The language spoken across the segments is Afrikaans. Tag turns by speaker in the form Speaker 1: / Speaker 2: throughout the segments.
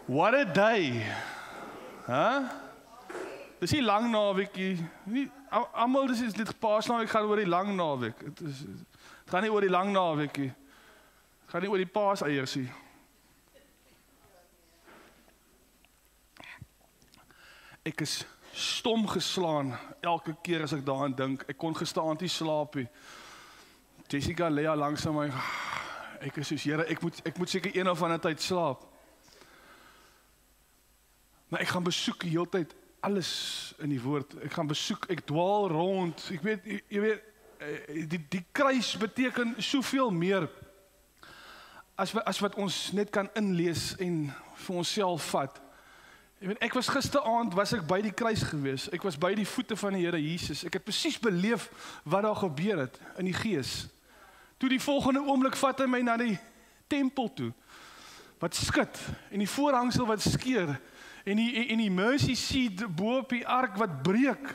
Speaker 1: What a day. Dis die lang naweekie. Almal dis dit Paasnaweek gaan oor die lang naweek. Het gaan nie oor die lang naweekie. Het gaan nie oor die Paaseiers nie. Ek is stom geslaan elke keer as ek daaraan dink. Ek kon gisteraand nie slaap nie. Jessica lê al langs aan my. Ek is soos, Here, ek moet seker een of ander tyd slaap. Maar ek gaan besoek die hele tyd alles in die woord. Ek gaan besoek, ek dwaal rond. Ek weet, jy weet, die kruis beteken soveel meer as wat ons net kan inlees en vir onsself vat. Jy weet, ek was gisteraand ek by die kruis gewees. Ek was by die voete van die Here Jesus. Ek het presies beleef wat daar gebeur het in die gees. Toe die volgende oomblik vat hy my na die tempel toe, wat skud, en die voorhangsel wat skeur, en die mercy seat bo op die ark wat breek,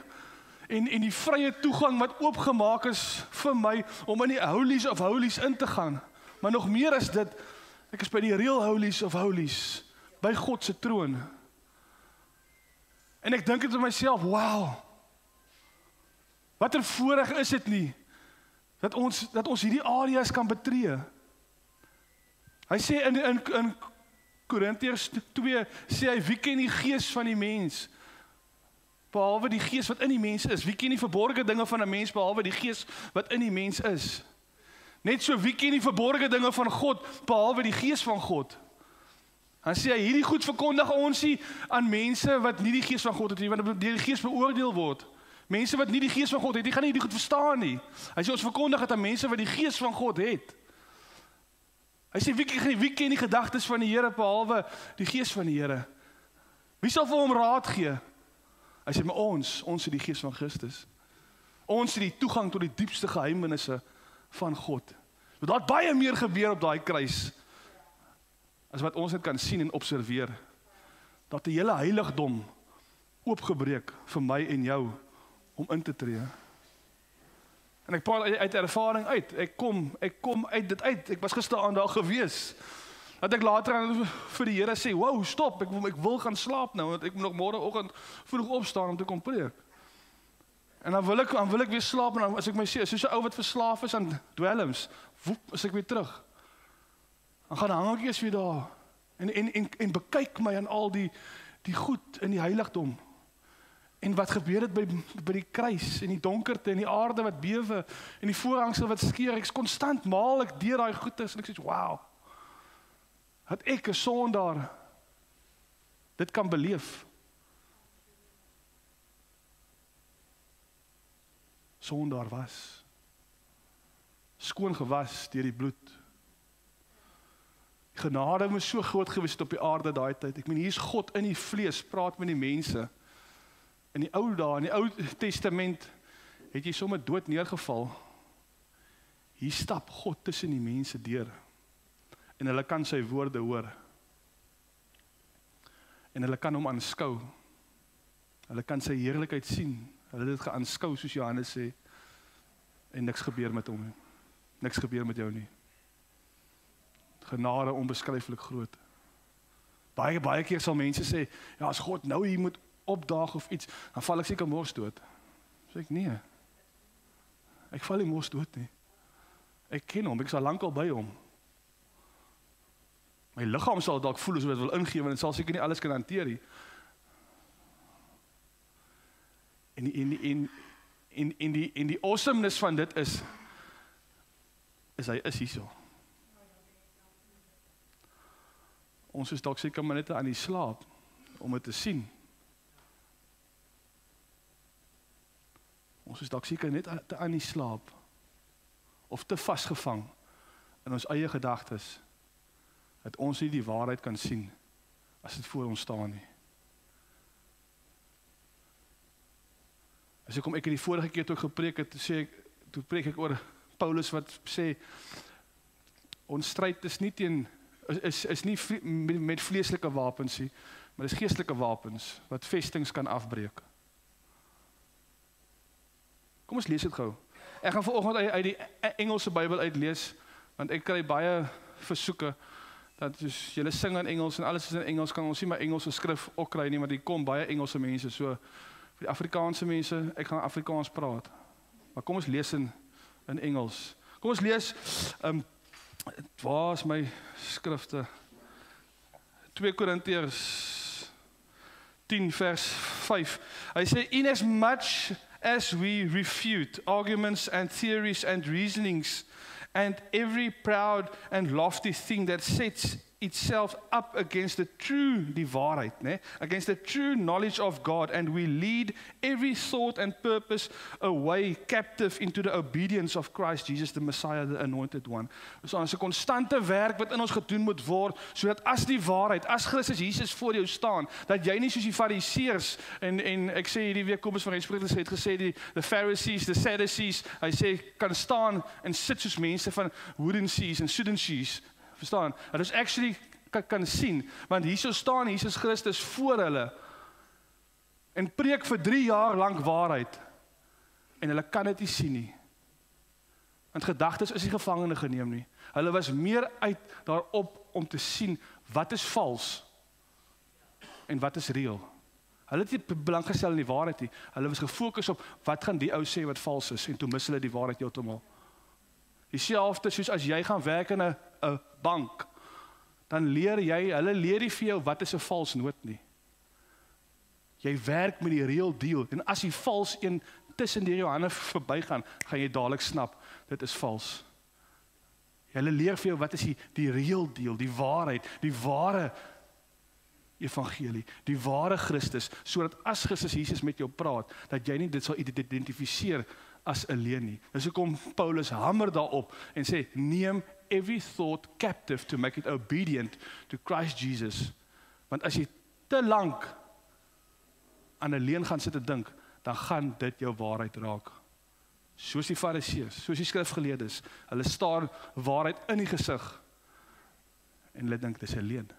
Speaker 1: en die vrye toegang wat oopgemaak is vir my, om in die holies of holies in te gaan. Maar nog meer as dit, ek is by die real holies of holies, by God se troon. En ek dink het vir myself, wow, wat 'n voorreg is dit nie, dat ons hierdie areas kan betree. Hy sê in Korintiërs 2, sê hy, wie ken die gees van die mens? Behalwe die gees wat in die mens is. Wie ken die verborgde dinge van 'n mens, behalwe die gees wat in die mens is? Net so, wie ken die verborgde dinge van God, behalwe die gees van God? Dan sê hy, hierdie goed verkondig ons nie aan mense wat nie die gees van God het nie, want deur die gees beoordeel word. Mense wat nie die gees van God het, die gaan nie die goed verstaan nie. Hy sê ons verkondig het aan mense wat die gees van God het. Hy sê wie ken die gedagtes van die Here behalwe die gees van die Here? Wie sal vir hom raad gee? Hy sê maar ons het die gees van Christus. Ons het die toegang tot die diepste geheimenisse van God. Daar het baie meer gebeur op daai kruis as wat ons dit kan sien en observeer. Dat die hele heiligdom oopgebreek vir my en jou om in te tree. En ek praat uit ervaring uit. Ek kom uit dit uit. Ek was gisteraand daar gewees. Dat ek later vir die Here sê, wow, stop, ek wil gaan slaap nou, want ek moet nog môreoggend vroeg opstaan om te kom preek. En dan wil ek weer slaap, en dan as ek my sê, soos 'n ou wat verslaaf is aan dwelms, woep, as ek weer terug. Dan gaan hang ek eers weer daar, en bekyk my aan al die goed in die heiligdom. En wat gebeur het by die kruis, en die donkerte, en die aarde wat bewe, en die voorhangsel wat skeur, ek is konstant maal ek deur daai goedes, en ek sê, wow, dat ek 'n sondaar dit kan beleef. Sondaar was, skoon gewas deur die bloed. Genade moes so groot gewees het op die aarde daai tyd. Ek meen, hier is God in die vlees, praat met die mense. In die ou dae, in die Ou Testament, het jy sommer dood neergeval. Hier stap God tussen die mense deur. En hulle kan sy woorde hoor. En hulle kan hom aanskou. Hulle kan sy heerlikheid sien. Hulle het dit geaanskou, soos Johannes sê. En niks gebeur met hom nie. Niks gebeur met jou nie. Genade onbeskryflik groot. Baie keer sal mense sê, ja, as God nou hier moet opdaag of iets, dan val ek seker mors dood. Sê ek, nee. Ek val nie mors dood nie. Ek ken hom, ek sal lankal by hom. My liggaam sal dalk voel asof dit wil ingee, want dit sal seker nie alles kan hanteer nie. En die awesomeness van dit is hy is hierso. Ons is dalk seker maar net aan die slaap om dit te sien. Ons is dalk seker net te aan die slaap of te vasgevang in ons eie gedagtes dat ons nie die waarheid kan sien as dit voor ons staan nie. As ek het die vorige keer toe ek gepreek het, toe preek ek oor Paulus wat sê, ons stryd is nie is nie met vleeslike wapens nie, maar dis geestelike wapens wat vestings kan afbreek. Kom ons lees dit gou. Ek gaan vanoggend uit die Engelse Bybel uitlees, want ek kry baie versoeke dat is, julle sing in Engels en alles is in Engels, kan ons nie my Engelse skrif ook kry nie, maar die kom baie Engelse mense, so vir die Afrikaanse mense, ek gaan Afrikaans praat. Maar kom ons lees in Engels. Kom ons lees, waar is my skrifte? 2 Korintiërs 10 vers 5. Hy sê, in as much as we refute arguments and theories and reasonings and every proud and lofty thing that sets itself up against the true, die waarheid, against the true knowledge of God, and we lead every thought and purpose away captive into the obedience of Christ Jesus, the Messiah, the Anointed One. So ons 'n konstante werk wat in ons gedoen moet word, sodat as die waarheid, as Christus Jesus voor jou staan, dat jy nie soos die Fariseërs en ek sê hierdie week Kobus van Renspreekers het gesê the Pharisees, the Sadducees, hy sê kan staan en sit soos mense van Woodensees en Sudansees. Verstaan? Dat ons actually kan sien, want hier staan Jesus Christus voor hulle en preek vir 3 jaar lank waarheid en hulle kan dit nie sien nie. Want gedagtes is nie gevangene geneem nie. Hulle was meer uit daarop om te sien wat is vals en wat is reël. Hulle het nie belang gestel in die waarheid nie. Hulle was gefokus op wat gaan die ou sê wat vals is en toe mis hulle die waarheid heeltemal. Dieselfde soos as jy gaan werk in 'n bank, dan hulle leer nie vir jou wat is 'n vals noot nie. Jy werk met die real deal, en as die vals een tussen deur jou hande verbygaan, gaan jy dadelik snap, dit is vals. Hulle leer vir jou wat is die real deal, die waarheid, die ware evangelie, die ware Christus, sodat as Christus Jesus met jou praat, dat jy nie dit sal identifiseer as alleen nie. Dis hoekom Paulus hamer daarop en sê, neem every thought captive to make it obedient to Christ Jesus. Want as jy te lank aan 'n leuen gaan sit en dink, dan gaan dit jou waarheid raak. Soos die Fariseërs, soos die skrifgeleerdes, hulle staar waarheid in die gesig en hulle dink dis 'n leuen.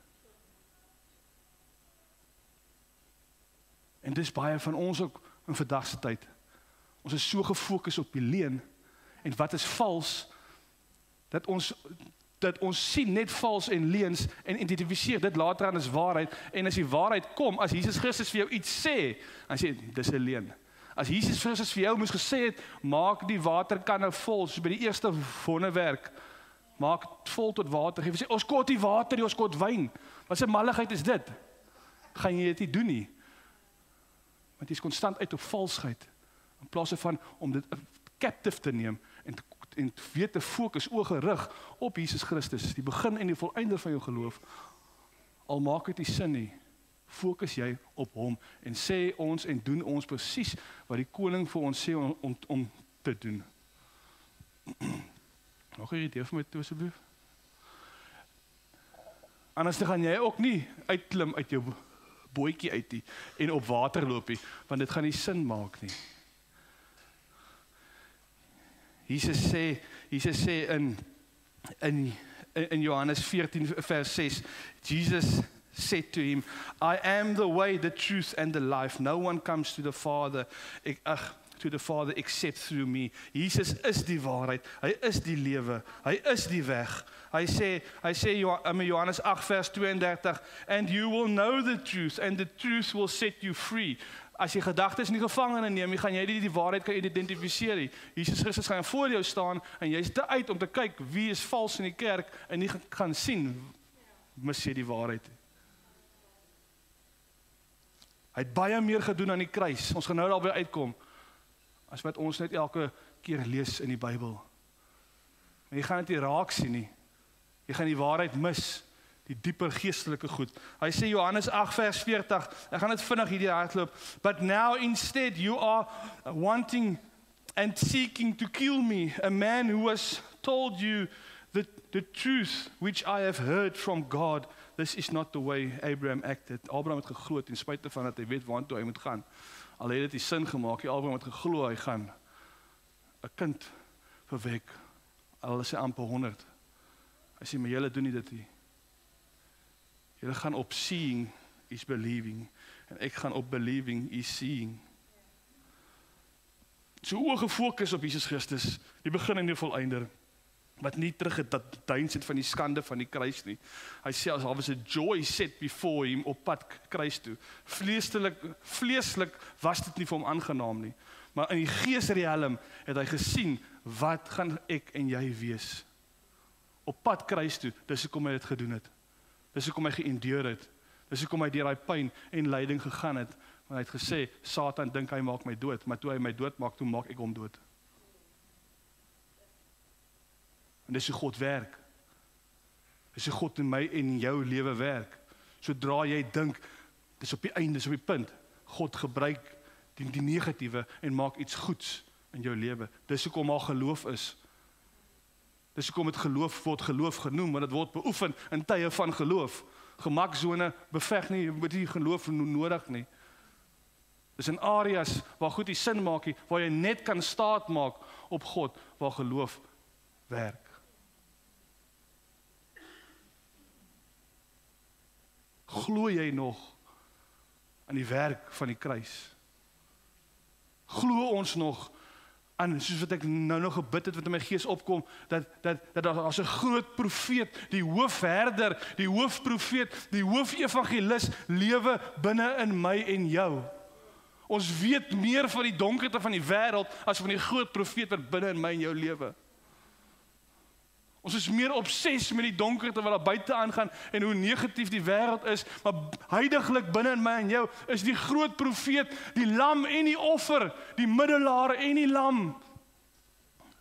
Speaker 1: En dis baie van ons ook in vandag se tyd. Ons is so gefokus op die leuen en wat is vals, dat ons sien net vals en leuns en identifiseer dit later aan as waarheid, en as die waarheid kom, as Jesus Christus vir jou iets sê, dan sê hy, dis 'n leuen. As Jesus Christus vir jou moes gesê het, maak die waterkanne vol, soos by die eerste wonderwerk, maak vol tot water, hy sê, ons kort die water, ons kort wyn, wat se malligheid is dit? Gaan jy dit nie doen nie? Want jy is konstant uit op valsheid, in plaas van om dit captive te neem en weer te fokus, oog gerig op Jesus Christus, die begin en die volëinder van jou geloof. Al maak dit nie sin nie, fokus jy op hom en sê ons en doen ons presies wat die koning vir ons sê om te doen. Nog 'n idee vir my toe asseblief? Anders dan gaan jy ook nie uitklim uit jou bootjie uit nie en op water loop nie, want dit gaan nie sin maak nie. Jesus sê in Johannes 14 vers 6, Jesus said to him, I am the way, the truth and the life. No one comes to the Father except through me. Jesus is die waarheid, hy is die lewe, hy is die weg. Hy sê in Johannes 8 vers 32, and you will know the truth and the truth will set you free. As jy gedagtes nie gevangene neem, gaan jy die waarheid kan identifiseer nie. Jesus Christus gaan voor jou staan en jy's te uit om te kyk wie is vals in die kerk en nie gaan sien mis jy die waarheid. Hy het baie meer gedoen aan die kruis. Ons gaan nou daarby uitkom as wat ons net elke keer lees in die Bybel. En jy gaan dit nie raak sien nie. Jy gaan die waarheid mis. Die dieper geestelike goed. Hy sê Johannes 8 vers 40, ek gaan dit vinnig hierdie hardloop, but now instead you are wanting and seeking to kill me, a man who has told you the truth which I have heard from God. This is not the way Abraham acted. Abraham het geglo ten spyte van dat hy weet waartoe hy moet gaan. Al het dit nie sin gemaak, Abraham het geglo hy gaan 'n kind verwek. Al is hy amper 100. Hy sê, maar julle doen nie dit nie. Julle gaan op seeing is believing. En ek gaan op believing is seeing. So oog gefokus op Jesus Christus, die begin en die volëinder. wat nie teruggedeins het van die skande van die kruis nie. Hy sê as daar was 'n joy set before him op pad kruis toe. Vleeslik was dit nie vir hom aangenaam nie, maar in die geesrealm het hy gesien, wat gaan ek en jy wees? Op pad kruis toe, dis hoekom hy dit gedoen het. Dis hoekom hy geënduur het. Dis hoekom hy deur daai pyn en lyding gegaan het. Want hy het gesê, Satan dink hy maak my dood, maar toe hy my dood maak, toe maak ek hom dood. En dis hoe God werk. Dis hoe God in my en in jou lewe werk. Sodra jy dink, dis op die einde, dis op die punt, God gebruik die negatiewe en maak iets goeds in jou lewe. Dis hoekom daar geloof is. Dis hoekom het geloof word geloof genoem, want dit word beoefen in tye van geloof. Gemaksone beveg nie met die geloof nodig nie. Dis in areas waar goed die sin maak, waar jy net kan staat maak op God, waar geloof werk. Glo jy nog aan die werk van die kruis? Glo ons nog aan, soos wat ek nou nog gebid het, wat in my gees opkom, dat as 'n groot profeet, die hoofherder, die hoofprofeet, die hoofevangelis lewe binne in my en jou. Ons weet meer van die donkerte van die wêreld as van die groot profeet wat binne in my en jou lewe. Ons is meer obses met die donkerte wat daar buite aangaan en hoe negatief die wêreld is, maar heiliglik binne in my en jou is die groot profeet, die lam en die offer, die middelaar en die lam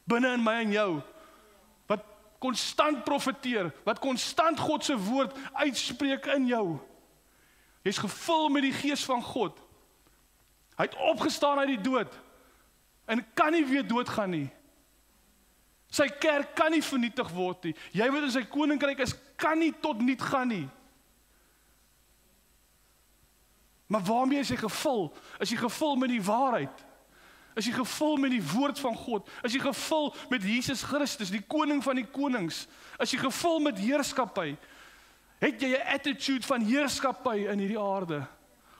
Speaker 1: binne in my en jou, wat konstant profeteer, wat konstant God se woord uitspreek in jou. Jy's gevul met die gees van God. Hy het opgestaan uit die dood en kan nie weer doodgaan nie. Sy kerk kan nie vernietig word nie. Jy wat in sy koninkryk is, kan nie tot niet gaan nie. Maar waarmee is jy gevul? Is jy gevul met die waarheid? Is jy gevul met die woord van God? Is jy gevul met Jesus Christus, die koning van die konings? Is jy gevul met heerskappy? Het jy 'n attitude van heerskappy in hierdie aarde?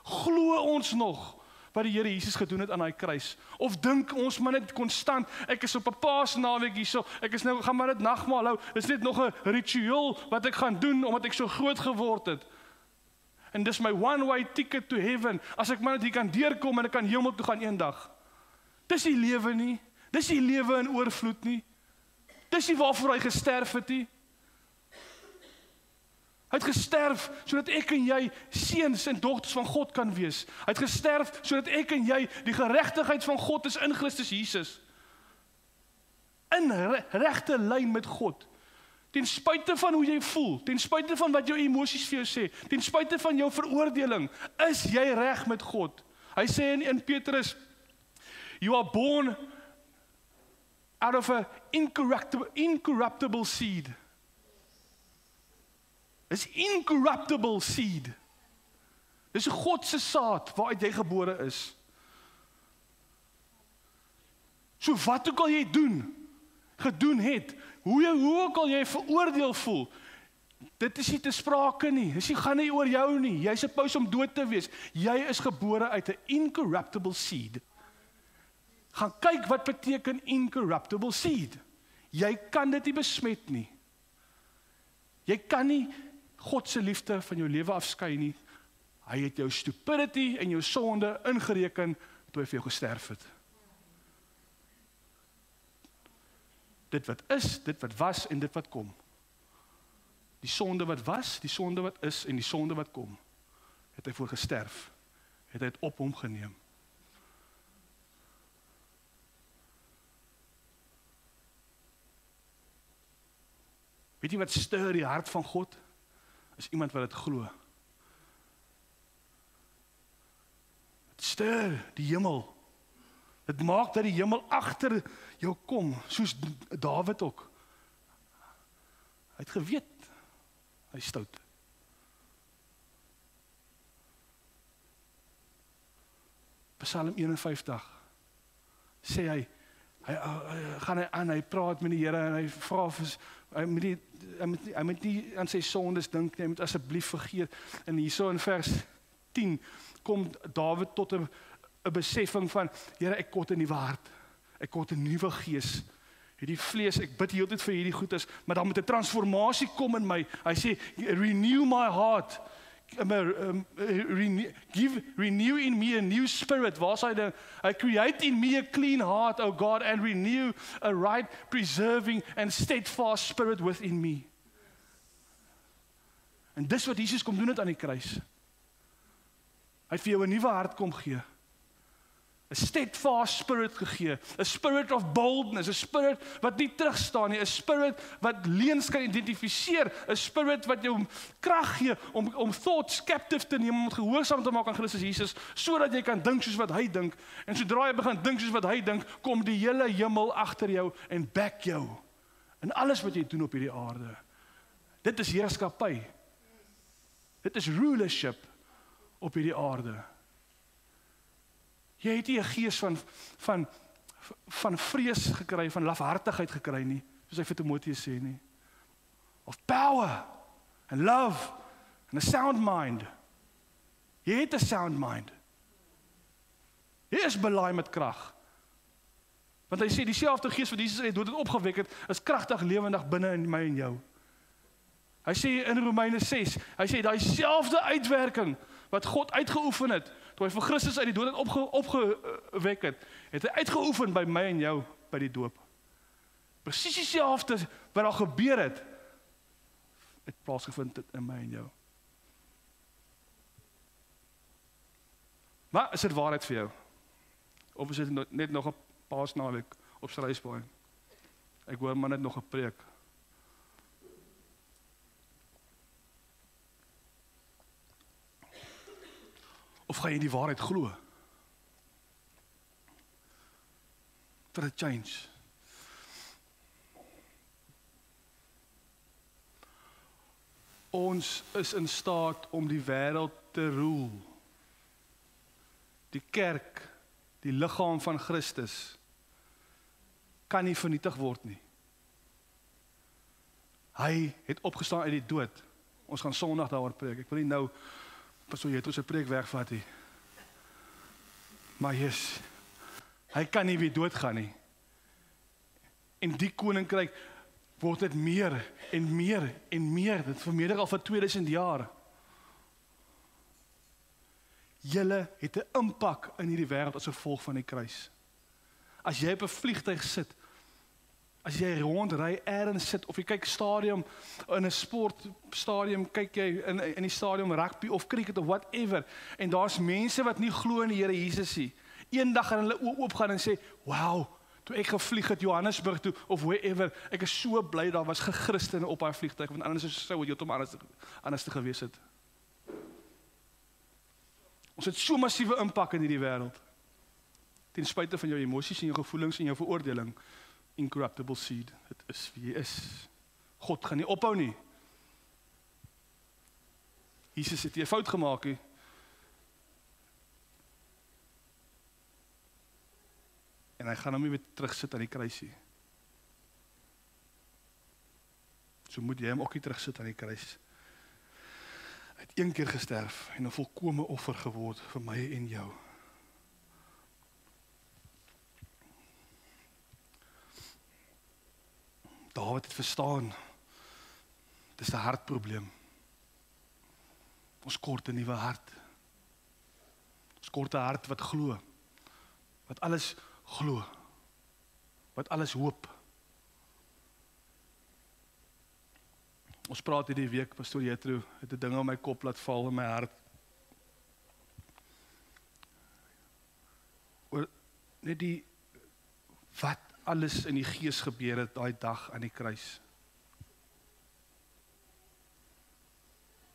Speaker 1: Glo ons nog wat die Here Jesus gedoen het aan daai kruis? Of dink ons maar net konstant, ek is op 'n Paasnaweek hierso, ek is nou gaan maar net nagmaal hou, dis net nog 'n ritueel wat ek gaan doen omdat ek so groot geword het. En dis my one-way ticket to heaven, as ek maar net hier kan deurkom en ek kan hemel toe gaan eendag. Dis die lewe nie, dis die lewe in oorvloed nie, dis nie waarvoor hy gesterf het nie. Hy het gesterf sodat ek en jy seuns en dogters van God kan wees. Hy het gesterf sodat ek en jy die geregtigheid van God is in Christus Jesus. In regte lyn met God. Ten spyte van hoe jy voel, ten spyte van wat jou emosies vir jou sê, ten spyte van jou veroordeling, is jy reg met God. Hy sê in 1 Petrus, you are born out of an incorruptible seed. Dis incorruptible seed. Dis God se saad waaruit jy gebore is. So wat ook al jy gedoen het, hoe ook al jy veroordeel voel, dit is nie te sprake nie. Dis nie gaan nie oor jou nie. Jy's supposed om dood te wees. Jy is gebore uit 'n incorruptible seed. Gaan kyk wat beteken incorruptible seed. Jy kan dit nie besmet nie. Jy kan nie God se liefde van jou lewe afskei nie. Hy het jou stupidity en jou sonde ingereken toe hy vir jou gesterf het. Dit wat is, dit wat was en dit wat kom. Die sonde wat was, die sonde wat is en die sonde wat kom, het hy voor gesterf. Het hy het op hom geneem. Weet jy wat stuur die hart van God? Is iemand wat dit glo. Dit stuur die hemel. Dit maak dat die hemel agter jou kom, soos Dawid ook. Hy het geweet, hy is stout. Psalm 51, sê hy gaan hy aan, hy praat met die Here en hy vra vir hy moet nie aan sy sondes dink nie, hy moet asseblief vergeet. En hierso in vers 10 kom Dawid tot 'n beseffing van, Here, ek kort 'n nuwe hart, ek kort 'n nuwe gees Hierdie vlees, ek bid heeltyd vir hierdie goedes, maar dan moet 'n transformasie kom in my. Hy sê, renew my heart. Renew in me a new spirit. Waar is hy dan? I create in me a clean heart, O God, and renew a right, preserving and steadfast spirit within me. En dis wat Jesus kom doen het aan die kruis. Hy het vir jou 'n nuwe hart kom gee. 'n steadfast spirit gegee, 'n spirit of boldness, 'n spirit wat nie terugstaan nie, 'n spirit wat leuns kan identifiseer, 'n spirit wat jou krag gee om thoughts captive te neem, om gehoorsaam te maak aan Christus Jesus, sodat jy kan dink soos wat hy dink. En sodra jy begin dink soos wat hy dink, kom die hele hemel agter jou en back jou in alles wat jy doen op hierdie aarde. Dit is heerskappy. Dit is rulership op hierdie aarde. Jy het nie 'n gees van vrees gekry, van lafhartigheid gekry nie, soos hy vir Timoteus sê nie. Of power and love and a sound mind. Jy het 'n sound mind. Jy is belaai met krag. Want hy sê dieselfde gees wat Jesus uit die dood het opgewek het, is kragtig lewendig binne in my en jou. Hy sê in Romeine 6, hy sê daai selfde uitwerking wat God uitgeoefen het, toe hy vir Christus uit die dood het opgewek het, het hy uitgeoefen by my en jou by die doop. Presies dieselfde wat al gebeur het plaasgevind in my en jou. Maar is dit waarheid vir jou? Of is dit net nog 'n paasnaweek op Struisbaai? Ek hoor maar net nog 'n preek. Of gaan jy die waarheid glo? For a change. Ons is in staat om die wêreld te roel. Die kerk, die liggaam van Christus, kan nie vernietig word nie. Hy het opgestaan uit die dood. Ons gaan Sondag daaroor preek. Ek wil nie nou so jy het ons 'n preek wegvat hier. Maar Jesus, hy kan nie weer doodgaan nie. En die koninkryk word dit meer en meer en meer. Dit vermeerder al vir 2000 jaar. Julle het 'n impak in hierdie wêreld as gevolg van die kruis. As jy op 'n vliegtuig sit, as jy rondry, ergens sit, of jy kyk stadium, in 'n sportstadium, kyk jy in die stadium rugby of cricket of whatever, en daar's mense wat nie glo in die Here Jesus nie. Eendag gaan hulle oopgaan en sê, wow, toe ek gevlieg het Johannesburg toe, of wherever, ek is so bly daar was Christene op haar vliegtuig, want anders sou dit heeltemal anders te gewees het. Ons het so massiewe impak in hierdie wêreld. Ten spyte van jou emosies en jou gevoelens en jou veroordeling. Incorruptible seed. Dit is wie jy is. God gaan nie ophou nie. Jesus het 'n fout gemaak nie. En hy gaan hom nie weer terugsit aan die kruis nie. So moet jy hom ook nie terugsit aan die kruis. Hy het een keer gesterf en 'n volkomme offer geword vir my en jou. Dawid het verstaan, dit is 'n hartprobleem. Ons kort 'n nuwe hart. Ons kort 'n hart wat glo, wat alles glo, wat alles hoop. Ons praat hierdie week, Pastoor Jethro het 'n ding op my kop laat val in my hart. Oor net die wat alles in die gees gebeur het daai dag aan die kruis.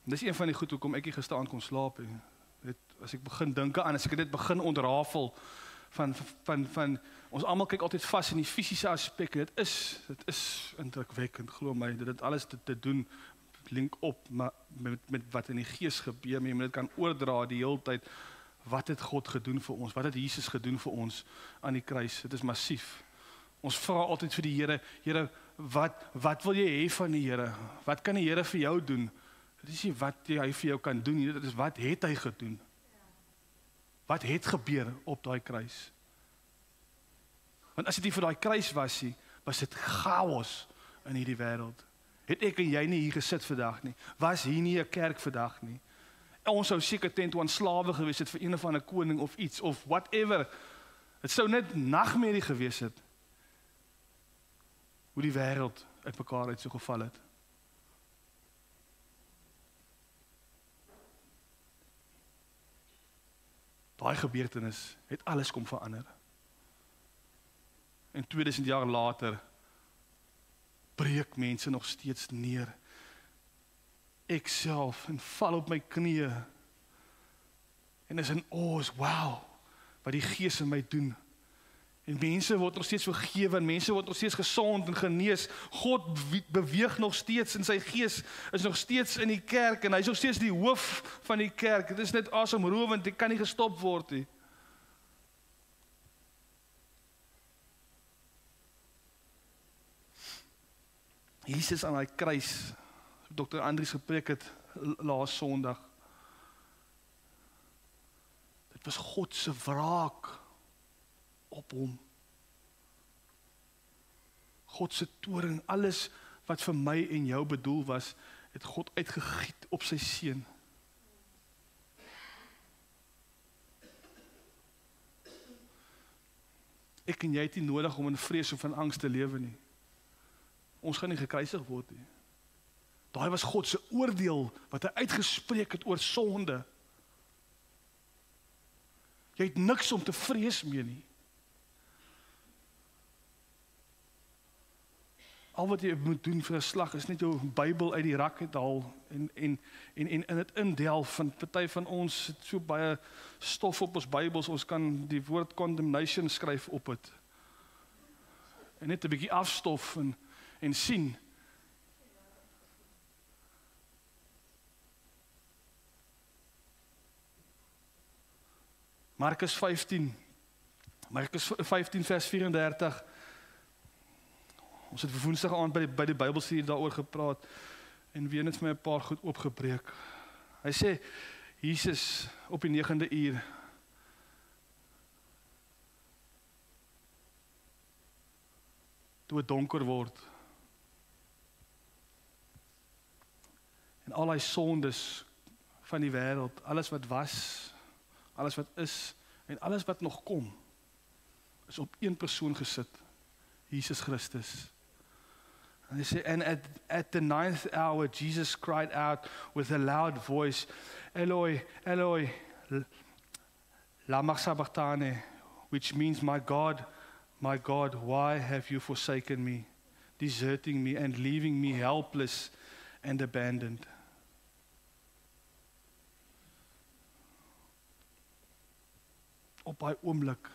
Speaker 1: Dis een van die goed hoekom ek nie gisteraan kon slaap nie. As ek begin dink aan, as ek dit begin ontrafel van ons almal kyk altyd vas in die fisiese aspekte. Dit is indrukwekkend, glo my, dit alles te doen link op maar met wat in die gees gebeur, maar jy moet dit kan oordra die hele tyd. Wat het God gedoen vir ons? Wat het Jesus gedoen vir ons aan die kruis? Dit is massief. Ons vra altyd vir die Here, Here, wat wil jy hê van die Here? Wat kan die Here vir jou doen? Dit is nie wat hy vir jou kan doen nie, dit is wat het hy gedoen? Wat het gebeur op daai kruis? Want as dit nie vir daai kruis was nie, was dit chaos in hierdie wêreld. Het ek en jy nie hier gesit vandag nie? Was hier nie 'n kerk vandag nie? Ons sou seker teen toe aan slawe gewees het vir een of ander koning of iets, of whatever. Het sou net nagmerrie gewees het, hoe die wêreld uit mekaar uit so geval het. Daai gebeurtenis het alles kom verander. En 2000 jaar later breek mense nog steeds neer. Ek self en val op my knieë en is in awe, wow, wat die Gees in my doen. En mense word nog steeds vergewe, en mense word nog steeds gesond en genees. God beweeg nog steeds in sy Gees, is nog steeds in die kerk, en hy is nog steeds die hoof van die kerk. Dit is net asemrowend, dit kan nie gestop word nie. Jesus aan die kruis, Dr. Andries gepreek het laas Sondag. Dit was God se wraak op hom. God se toorn, alles wat vir my en jou bedoel was, het God uitgegiet op sy seun. Ek en jy het nie nodig om in vrees of in angs te lewe nie. Ons gaan nie gekruisig word nie. Daai was God se oordeel wat hy uitgespreek het oor sonde. Jy het niks om te vrees mee nie. Al wat jy moet doen vir 'n slag is net jou Bybel uit die rak uithaal en in dit indelf. Want party van ons het so baie stof op ons Bybels, ons kan die woord condemnation skryf op dit. En net 'n bietjie afstof en sien. Markus 15 vers 34. Ons het Woensdag aand by die Bybelstudie daaroor gepraat en weer net vir my 'n paar goed oopgebreek. Hy sê Jesus op die 9de uur toe dit donker word en al die sondes van die wêreld, alles wat was, alles wat is en alles wat nog kom, is op een persoon gesit, Jesus Christus. And they say, and at the 9th hour, Jesus cried out with a loud voice, Eloi, Eloi, lama sabachthani, which means, my God, why have you forsaken me, deserting me and leaving me helpless and abandoned? Op daai oomblik,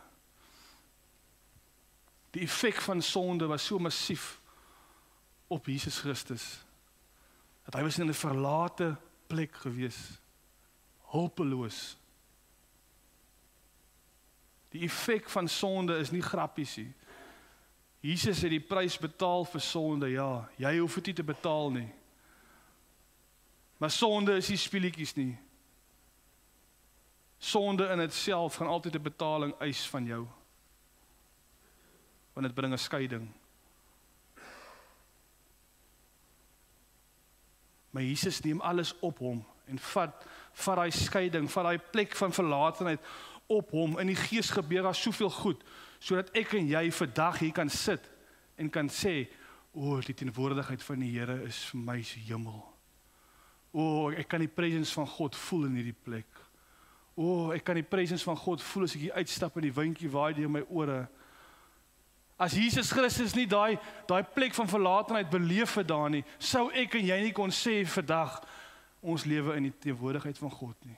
Speaker 1: die effek van sonde was so massief op Jesus Christus, dat hy was in 'n verlate plek gewees, hulpeloos. Die effek van sonde is nie grappies nie. Jesus het die prys betaal vir sonde, ja, jy hoef dit nie te betaal nie. Maar sonde is nie speletjies nie. Sonde in itself gaan altyd 'n betaling eis van jou. Want dit bring 'n skeiding. Maar Jesus neem alles op hom en vat daai skeiding, vat daai plek van verlatenheid op hom. In die Gees gebeur daar soveel goed, sodat ek en jy vandag hier kan sit en kan sê, die teenwoordigheid van die Here is vir my so hemel. Ek kan die presence van God voel in hierdie plek. Ek kan die presence van God voel as ek hier uitstap en die windjie waai deur my ore. As Jesus Christus nie daai plek van verlatenheid beleef het daar nie, sou ek en jy nie kon sê vandag, ons lewe in die teenwoordigheid van God nie.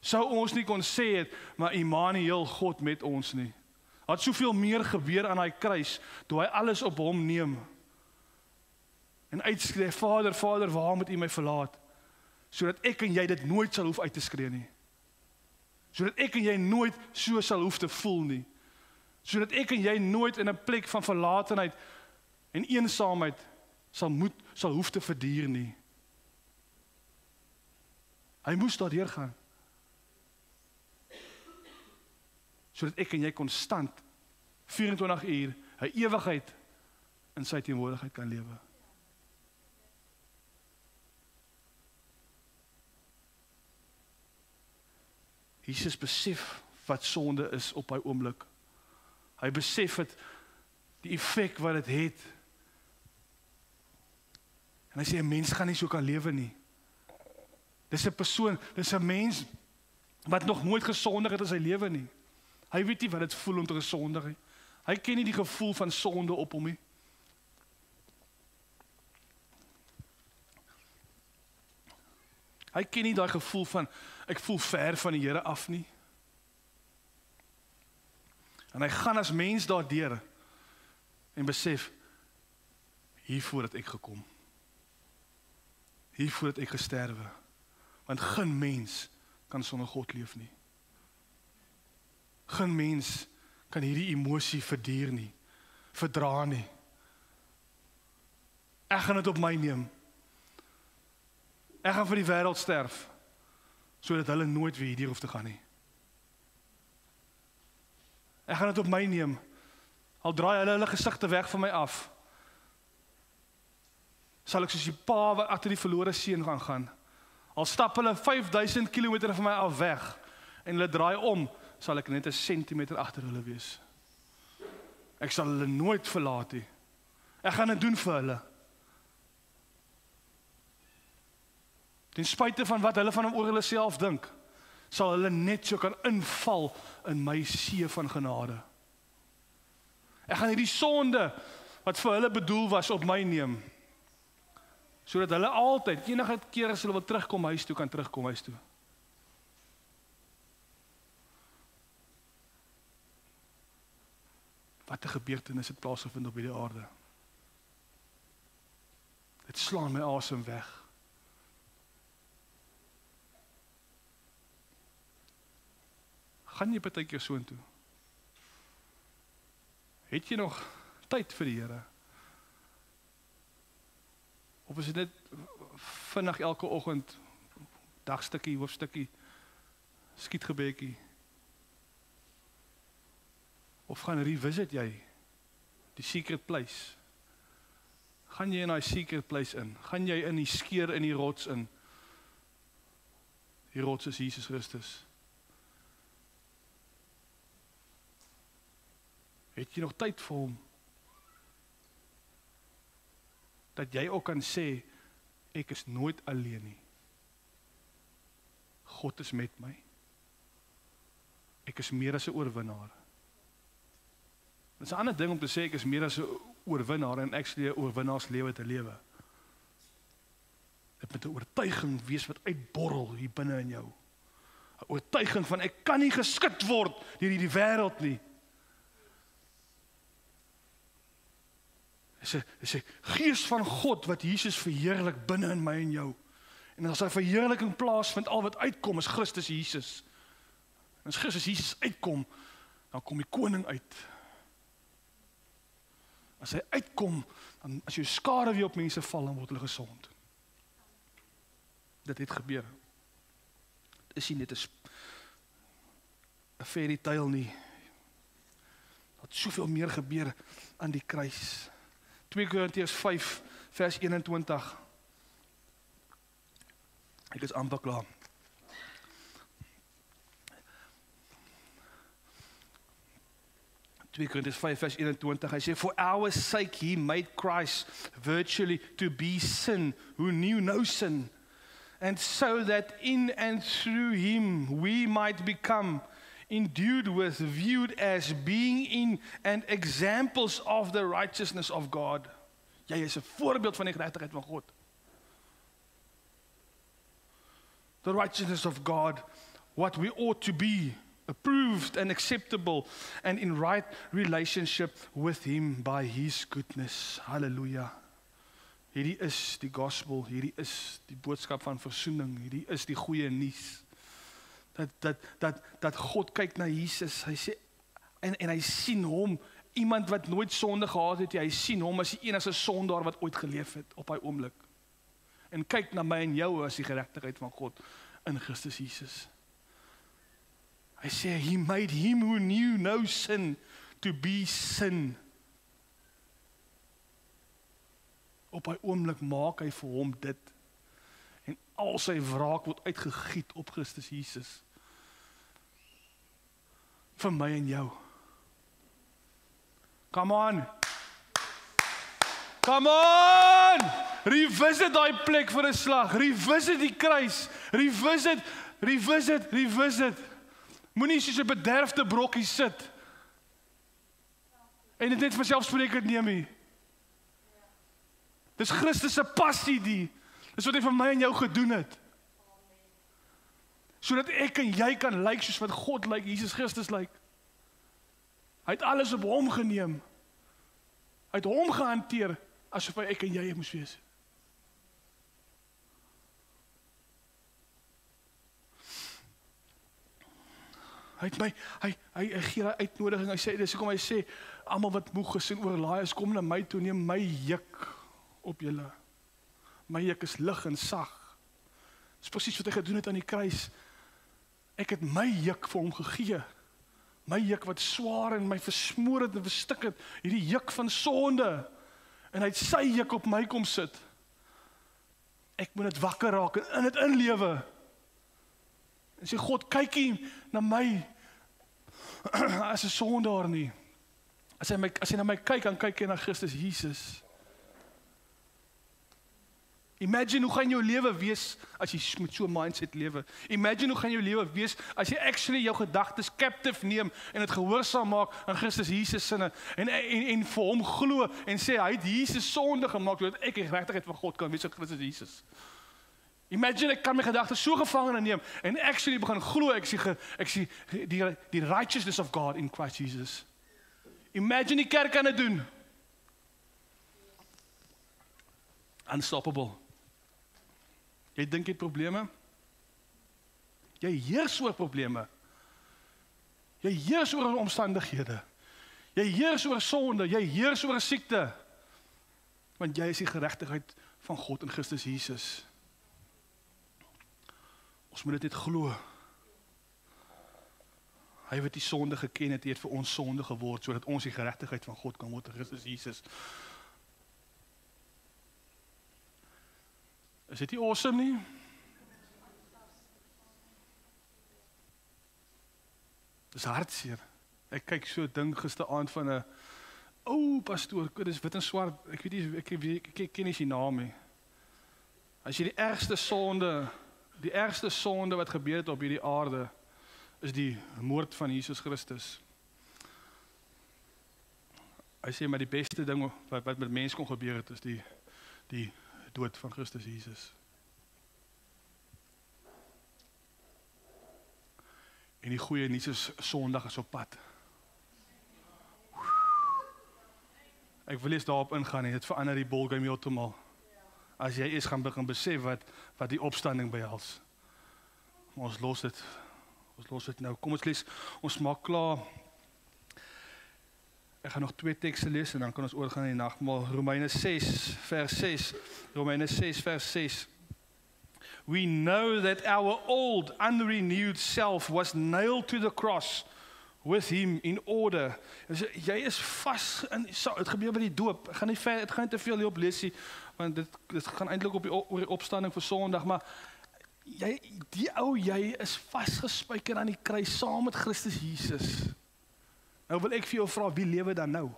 Speaker 1: Sou ons nie kon sê het, maar Immanuel, God met ons nie. Had soveel meer gebeur aan daai kruis, toe hy alles op hom neem. En uitskree, Vader, Vader, waarom het U my verlaat? Sodat ek en jy dit nooit sal hoef uit te skree nie. Sodat ek en jy nooit so sal hoef te voel nie. Sodat ek en jy nooit in 'n plek van verlatenheid en eensaamheid sal hoef te verduur nie. Hy moes daardeur gaan. Sodat ek en jy konstant 24 uur 'n ewigheid in sy teenwoordigheid kan lewe. Jesus besef wat sonde is op hy oomblik. Hy besef het die effek wat dit het. En hy sê, 'n mens gaan nie so kan lewe nie. Dis 'n persoon, dis 'n mens wat nog nooit gesondig het in sy lewe nie. Hy weet nie wat dit voel om te gesondig nie. Hy ken nie die gevoel van sonde op hom nie. Hy ken nie daai gevoel van, ek voel ver van die Here af nie. En hy gaan as mens daardeur en besef, hiervoor het ek gekom. Hiervoor het ek gesterwe. Want geen mens kan sonder God leef nie. Geen mens kan hierdie emosie verduur nie, verdra nie. Ek gaan dit op my neem. Ek gaan vir die wêreld sterf, sodat hulle nooit weer hierdeur hoef te gaan nie. Ek gaan dit op my neem, al draai hulle gesigte weg van my af, sal ek soos die pa wat agter die verlore seun gaan. Al stap hulle 5000 kilometer van my af weg, en hulle draai om, sal ek net 1 sentimeter agter hulle wees. Ek sal hulle nooit verlaat nie. Ek gaan dit doen vir hulle. Ten spyte van wat hulle van hom oor hulle self dink, sal hulle net so kan inval in my see van genade. Ek gaan hierdie sonde, wat vir hulle bedoel was, op my neem, sodat hulle altyd, enige keer as hulle wil terugkom huis toe, kan terugkom huis toe. Wat 'n gebeurtenis het plaasgevind op hierdie aarde. Dit slaan my asem weg. Gaan jy partykeer soontoe? Het jy nog tyd vir die Here? Of is dit net vinnig elke oggend, dagstukkie, hoofstukkie, skietgebedjie? Of gaan revisit jy die secret place? Gaan jy in die secret place in? Gaan jy in die skeur in die rots in? Die rots is Jesus Christus. Het jy nog tyd vir hom? Dat jy ook kan sê, ek is nooit alleen nie. God is met my. Ek is meer as 'n oorwinnaar. Dit is 'n ander ding om te sê, ek is meer as 'n oorwinnaar en ek leef 'n oorwinnaarslewe te lewe. Dit moet 'n oortuiging wees wat uitborrel hier binne in jou. 'n Oortuiging van ek kan nie geskit word deur hierdie wêreld nie. Dis 'n gees van God wat Jesus verheerlik binne in my en jou. En as hy verheerliking plaasvind, al wat uitkom is Christus Jesus. En as Christus Jesus uitkom, dan kom die koning uit. As hy uitkom, dan as jou skare weer op mense val, dan word hulle gesond. Dit het gebeur. Dit is nie net 'n fairy tale nie. Dat soveel meer gebeur aan die kruis. 2 Korintiërs 5 vers 21. Ek is amper klaar. Korintiërs 5 vers 21, hy sê, for our sake he made Christ virtually to be sin, who knew no sin, and so that in and through him we might become endued with, viewed as being in and examples of the righteousness of God. Jy is 'n voorbeeld van die geregtigheid van God. The righteousness of God, what we ought to be, approved and acceptable and in right relationship with him by his goodness. Hallelujah. Hierdie is die gospel, hierdie is die boodskap van versoening, hierdie is die goeie nuus. Dat God kyk na Jesus, hy sê, en hy sien hom, iemand wat nooit sonde gehad het, hy sien hom as die enigste sondaar wat ooit geleef het op hy oomblik. En kyk na my en jou as die geregtigheid van God in Christus Jesus. Hy sê, he made him who knew no sin to be sin. Op hy oomblik maak hy vir hom dit. En al sy wraak word uitgegiet op Christus Jesus. Vir my en jou. Come on! Come on! Revisit daai plek vir 'n slag. Revisit die kruis. Revisit. Moenie soos 'n bederfde brokkie sit. En dit net vanselfsprekend neem nie. Dis Christus se passie die. Dis wat hy vir my en jou gedoen het. Sodat ek en jy kan lyk soos wat God lyk, Jesus Christus lyk. Hy het alles op hom geneem. Hy het hom gehanteer asof hy ek en jy moes wees. Hy gee 'n uitnodiging. Hy sê dis hoekom hy sê almal wat moeg is en oorlaai is, kom na my toe, neem my juk op julle. My juk is lig en sag. Dis presies wat hy gedoen het aan die kruis. Ek het my juk vir hom gegee. My juk wat swaar en my versmoor het en verstik het, hierdie juk van sonde. En hy het sy juk op my kom sit. Ek moet dit wakker raak en in dit inlewe. En sê God, kyk hier na my as 'n sondaar nie. As hy na my kyk, dan kyk hy na Christus Jesus. Imagine hoe gaan jou lewe wees as jy met so 'n mindset lewe. Imagine hoe gaan jou lewe wees as jy actually jou gedagtes captive neem en dit gehoorsaam maak aan Christus Jesus sinne en vir hom glo en sê hy het Jesus sonde gemaak sodat ek die regtigheid van God kan wees in Christus Jesus. Imagine ek kan my gedagtes so gevangene neem en actually begin glo ek sien die righteousness of God in Christ Jesus. Imagine die kerk kan dit doen. Unstoppable. Jy dink jy het probleme? Jy heers oor probleme. Jy heers oor omstandighede. Jy heers oor sonde, jy heers oor siekte. Want jy is die geregtigheid van God in Christus Jesus. Ons moet dit net glo. Hy wat die sonde geken het, het vir ons sonde geword, sodat ons die geregtigheid van God kan word in Christus Jesus. Is dit nie awesome nie? Dis hartseer. Ek kyk so 'n ding gisteraand van 'n ou pastoor, dis wit en swart, ek weet nie, ek ken nie sy naam nie. As jy die ergste sonde wat gebeur het op hierdie aarde, is die moord van Jesus Christus. Hy sê maar die beste ding wat met mens kon gebeur het, is die dood van Christus Jesus. En die goeie nuus is Sondag is op pad. Ek wil eens daarop ingaan en dit verander die ballgame heeltemal. As jy eens gaan begin besef wat die opstanding behels. Maar ons los dit nou. Kom ons lees, ons maak klaar. Ek gaan nog 2 tekste lees en dan kan ons oorgaan in die nagmaal. Romeine 6 vers 6. Romeine 6 vers 6. We know that our old unrenewed self was nailed to the cross with him in order. Dus jy is vas in, het gebeur by die doop. Ek gaan nie te veel hierop lees nie, want dit gaan eintlik op die opstanding vir Sondag, maar jy is vasgespijker aan die kruis saam met Christus Jesus. Nou wil ek vir jou vra, wie lewe dan nou?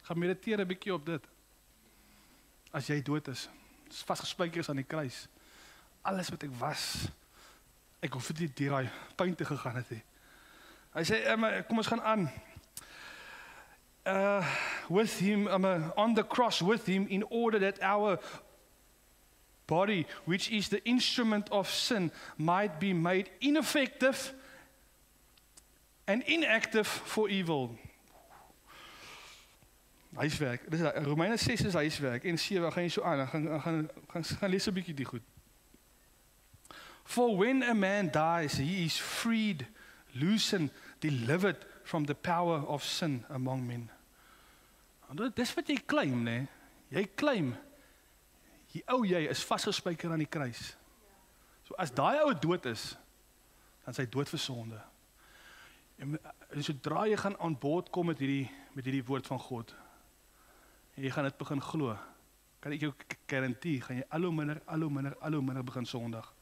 Speaker 1: Gaan mediteer 'n bietjie op dit. As jy dood is vasgespijker aan die kruis. Alles wat ek was, ek hoef nie deur daai pyn te gegaan het nie. Hy sê, kom ons gaan aan. With him, on the cross with him, in order that our body, which is the instrument of sin, might be made ineffective and inactive for evil. Huiswerk. Romeine 6 is huiswerk en 7 gaan jy so aan. Gaan lees 'n bietjie die goed. For when a man dies, he is freed, loosened, delivered from the power of sin among men. Dis wat jy claim, né? Jy claim jy is vasgespijker aan die kruis. So as daai ou dood is, dan is hy dood vir sonde. En sodra jy gaan aan boord kom met hierdie woord van God, Jy gaan dit begin glo. Kan ek jou garantie, gaan jy al hoe minder begin sondig.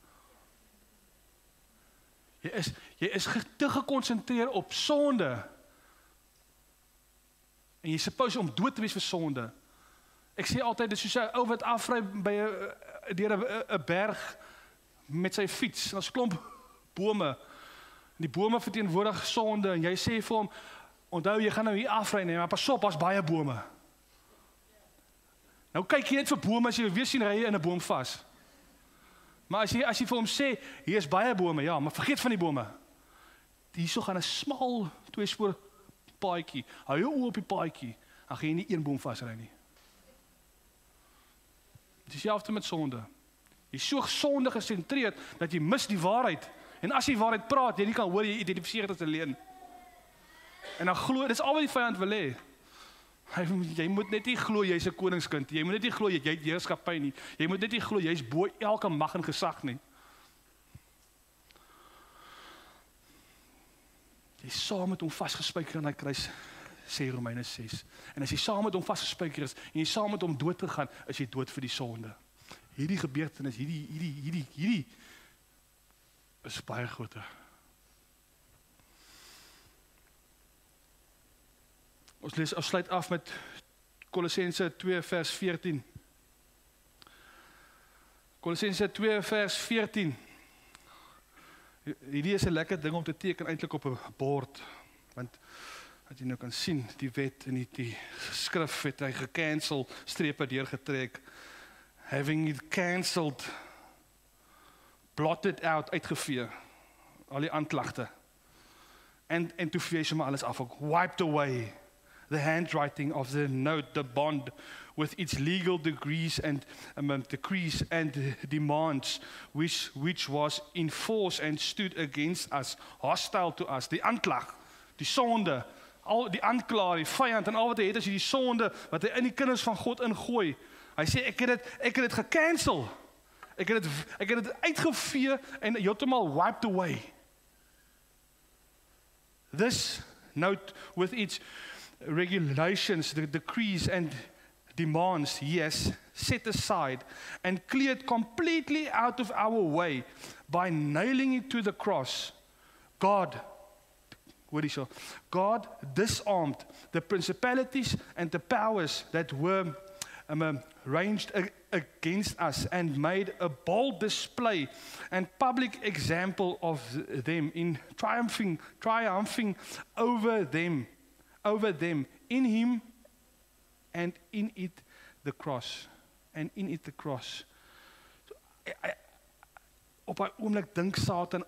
Speaker 1: Jy is te gekonsentreer op sonde. En jy suppose om dood te wees vir sonde. Ek sê altyd, dit is soos 'n ou wat afry by deur 'n berg met sy fiets. En ons klomp bome. Die bome verteenwoordig sonde en jy sê vir hom, onthou jy gaan nou hier afry, nee, maar pas op, daar's baie bome. Nou kyk jy net vir bome as jy weer sien ry in 'n boom vas. Maar as jy vir hom sê, hier is baie bome, ja, maar vergeet van die bome. Hierso gaan 'n smal tweespoor paadjie. Hou jou oë op die paadjie, dan gaan jy nie een boom vasry nie. Dit is dieselfde met sonde. Jy is so sonde gesentreerd dat jy mis die waarheid. En as jy waarheid praat, jy nie kan hoor, jy identifiseer dit as 'n leuen. En dan glo, dis al wat die vyand wil hê. Jy moet net nie glo jy's 'n koningskind. Jy moet net nie glo jy het heerskappy nie. Jy moet net nie glo jy's bo elke mag en gesag nie. Jy is saam met hom vasgespijker aan die kruis, sê Romeine 6. En as jy saam met hom vasgespijker is en jy saam met hom dood gegaan, is jy dood vir die sonde. Hierdie gebeurtenis, hierdie is baie groter. Ons sluit af met Kolossense 2 vers 14. Kolossense 2 vers 14. Hierdie is 'n lekker ding om te teken eintlik op 'n bord, want wat jy nou kan sien, die wet en die skrif het hy gecancel, strepe deurgetrek. Having it cancelled, blotted out, uitgevee, al die aanklagte. En toe vee sommer alles af, wiped away the handwriting of the note, the bond, with its legal decrees and demands, which was in force and stood against us, hostile to us. Die aanklag, die sonde, al die aanklaer, die vyand en al wat hy het is die sonde wat hy in die kinders van God ingooi. Hy sê ek het dit gecancel. Ek het dit uitgevee en heeltemal wiped away. This note with its regulations, the decrees and demands, yes, set aside and cleared completely out of our way by nailing it to the cross. God disarmed the principalities and the powers that were ranged against us and made a bold display and public example of them in triumphing over them in him and in it the cross. Op daai oomblik dink Satan,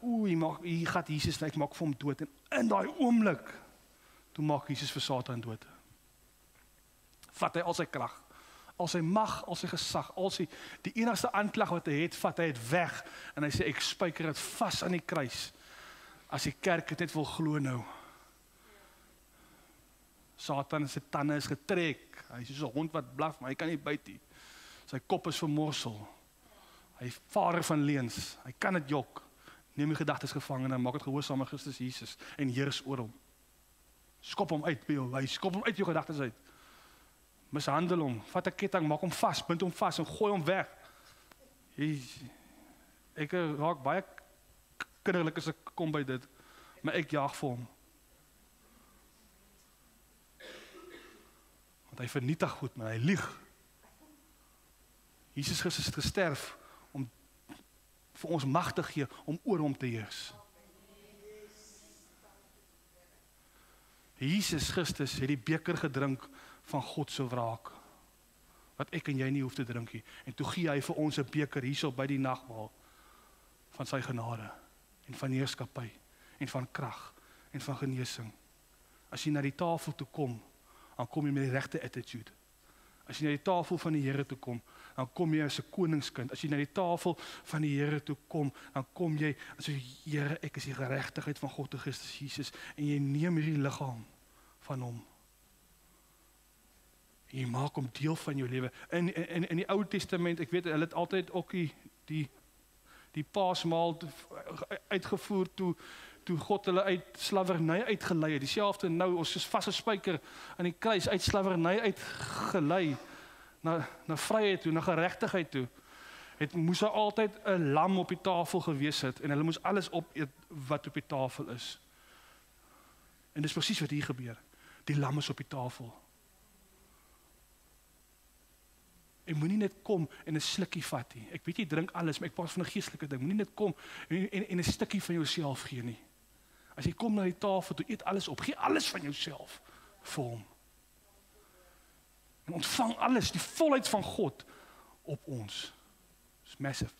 Speaker 1: hier gaan Jesus net maak vir hom dood, en in daai oomblik toe maak Jesus vir Satan dood. Vat hy al sy krag, al sy mag, al sy gesag, al sy die enigste aanklag wat hy het, vat hy dit weg en hy sê ek spyker dit vas aan die kruis. As die kerk dit net wil glo nou. Satan se tande is getrek. Hy is soos 'n hond wat blaf, maar hy kan nie byt nie. Sy kop is vermorsel. Hy vader van leuns. Hy kan dit jok. Neem die gedagtes gevange en maak dit gehoorsaam aan Christus Jesus en heers oor hom. Skop hom uit by jou huis, skop hom uit jou gedagtes uit. Mishandel hom, vat 'n ketting, maak hom vas, bind hom vas en gooi hom weg. Ek raak baie kinderlik as ek kom by dit, maar ek jaag vir hom. Want hy vernietig goed, maar hy lieg. Jesus Christus het gesterf om vir ons mag te gee om oor hom te heers. Jesus Christus het die beker gedrink van God se wraak, wat ek en jy nie hoef te drink nie. En toe gee hy vir ons 'n beker hierso by die nagmaal van sy genade en van heerskappy en van krag en van genesing. As jy na die tafel toe kom, dan kom jy met die regte attitude. As jy na die tafel van die Here toe kom, dan kom jy as 'n koningskind. As jy na die tafel van die Here toe kom, dan kom jy as Here, ek is die geregtigheid van God in Christus Jesus, en jy neem hierdie liggaam van hom. Jy maak hom deel van jou lewe. In die Ou Testament, ek weet hulle het altyd ook die Paasmaal uitgevoer toe toe God hulle uit slawerny uitgelei het. Dieselfde nou, ons is vas 'n spyker aan die kruis uit slawerny uitgelei na vryheid toe, na geregtigheid toe. Moes daar altyd 'n lam op die tafel gewees het en hulle moes alles opeet wat op die tafel is. En dis presies wat hier gebeur. Die lam is op die tafel. Ek moenie net kom en 'n slukkie vat nie. Ek weet jy drink alles, maar ek praat van 'n geestelike ding. Moenie net kom en 'n stukkie van jouself gee nie. As jy kom na die tafel, toe eet alles op. Gee alles van jouself vir hom. En ontvang alles, die volheid van God op ons. It's massive.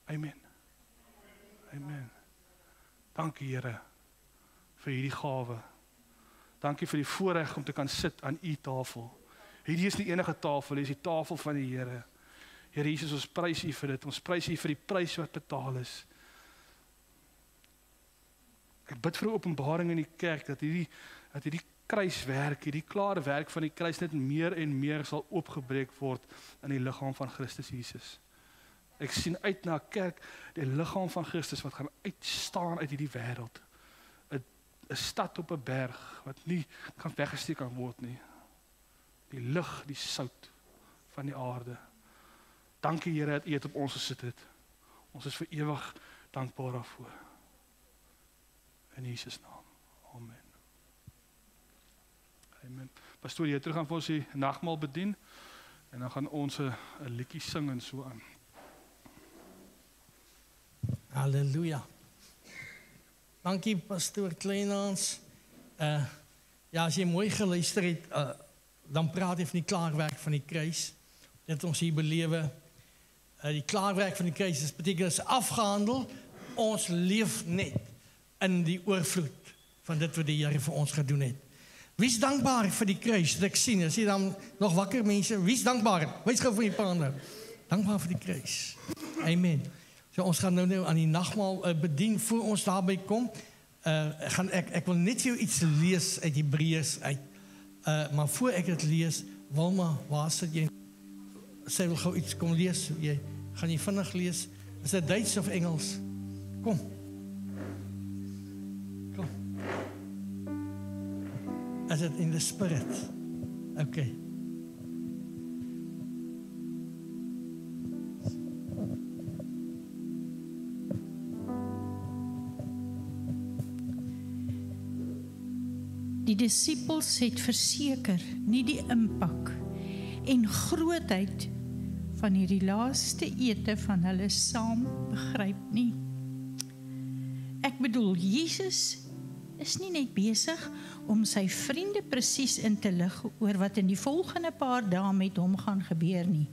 Speaker 1: Amen. Amen. Dankie Here vir hierdie gawe. Dankie vir die voorreg om te kan sit aan u tafel. Hierdie is nie enige tafel, dit is die tafel van die Here. Here Jesus, ons prys u vir dit. Ons prys u vir die prys wat betaal is. Ek bid vir 'n openbaring in die kerk dat hierdie kruiswerk, hierdie klare werk van die kruis net meer en meer sal oopgebreek word in die liggaam van Christus Jesus. Ek sien uit na 'n kerk, die liggaam van Christus wat gaan uitstaan uit hierdie wêreld. 'n stad op 'n berg wat nie kan weggesteek kan word nie. Die lig, die sout van die aarde. Dankie Here dat u dit op ons gesit het. Ons is vir ewig dankbaar daarvoor. In Jesus naam. Amen. Amen. Pastoor, jy terug gaan vir ons die nagmaal bedien en dan gaan ons 'n liedjie sing en so aan.
Speaker 2: Halleluja. Dankie pastoor Kleinhans. Ja, as jy mooi geluister het, dan praat jy van die klaarwerk van die kruis. Dit ons hier belewe. Die klaarwerk van die kruis is beteken is afgehandel. Ons leef net in die oorvloed van dit wat die Here vir ons gedoen het. Wie is dankbaar vir die kruis? Dat ek sien, as jy dan nog wakker mense, wie is dankbaar? Wys gou vir die paande. Dankbaar vir die kruis. Amen. So ons gaan nou aan die nagmaal bedien voor ons daarby kom. Ek wil net vir jou iets lees uit Hebreërs uit. Maar voor ek dit lees, Wilma, waar sit jy? Sy wil gou iets kom lees. Gaan jy vinnig lees? Is dit Duits of Engels? Kom. Kom. Is it in the spirit? Okay.
Speaker 3: Die disippels het verseker nie die impak en grootheid van hierdie laaste ete van hulle saam begryp nie. Ek bedoel, Jesus is nie net besig om sy vriende presies in te lig oor wat in die volgende paar dae met hom gaan gebeur nie.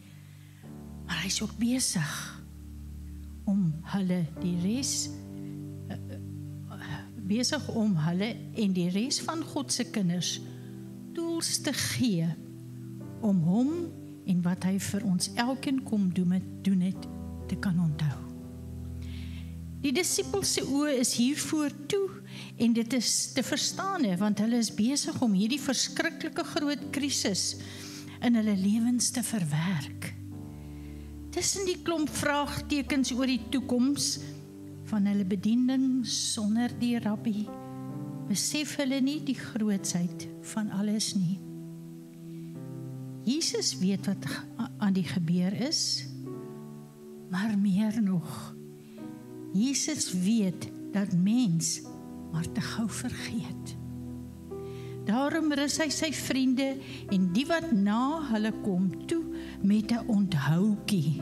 Speaker 3: Maar hy is ook besig om hulle en die res van God se kinders tools te gee om hom en wat hy vir ons elkeen kom doen het te kan onthou. Die disippels se oë is hiervoor toe en dit is te verstaan want hulle is besig om hierdie verskriklike groot krisis in hulle lewens te verwerk. Tussen die klomp vraagtekens oor die toekoms van hulle bediening sonder die rabbi, besef hulle nie die grootsheid van alles nie. Jesus weet wat aan die gebeur is, maar meer nog, Jesus weet dat mens maar te gou vergeet. Daarom rus hy sy vriende en die wat na hulle kom toe met 'n onthoukie,